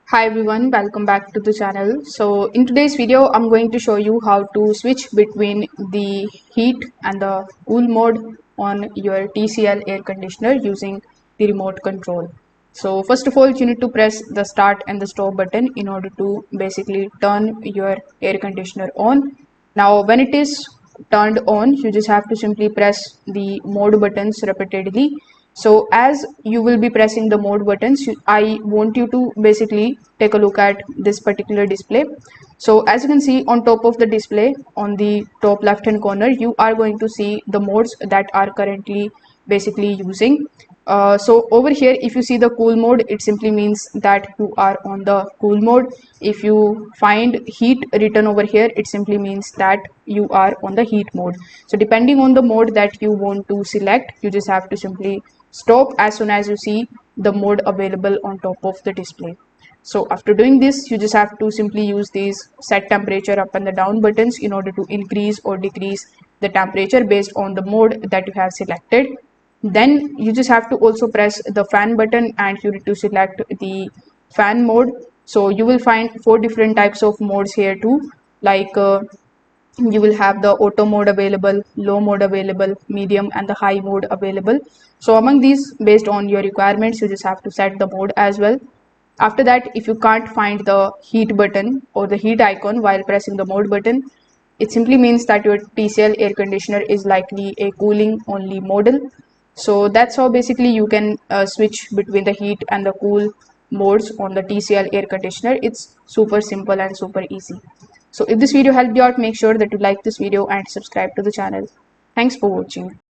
Hi everyone, welcome back to the channel. So in today's video, I'm going to show you how to switch between the heat and the cool mode on your TCL air conditioner using the remote control. So first of all, you need to press the start and the stop button in order to basically turn your air conditioner on. Now when it is turned on, you just have to simply press the mode buttons repeatedly. So as you will be pressing the mode buttons, I want you to basically take a look at this particular display. So as you can see on top of the display, on the top left hand corner, you are going to see the modes that are currently basically using. So over here, if you see the cool mode, it simply means that you are on the cool mode. If you find heat written over here, it simply means that you are on the heat mode. So depending on the mode that you want to select, you just have to simply stop as soon as you see the mode available on top of the display. So after doing this, you just have to simply use these set temperature up and the down buttons in order to increase or decrease the temperature based on the mode that you have selected. Then you just have to also press the fan button and you need to select the fan mode. So you will find four different types of modes here too, like you will have the auto mode available, low mode available, medium and the high mode available. So among these, based on your requirements, you just have to set the mode as well. After that, if you can't find the heat button or the heat icon while pressing the mode button, it simply means that your TCL air conditioner is likely a cooling only model. So that's how basically you can switch between the heat and the cool modes on the TCL air conditioner. It's super simple and super easy. So if this video helped you out, make sure that you like this video and subscribe to the channel. Thanks for watching.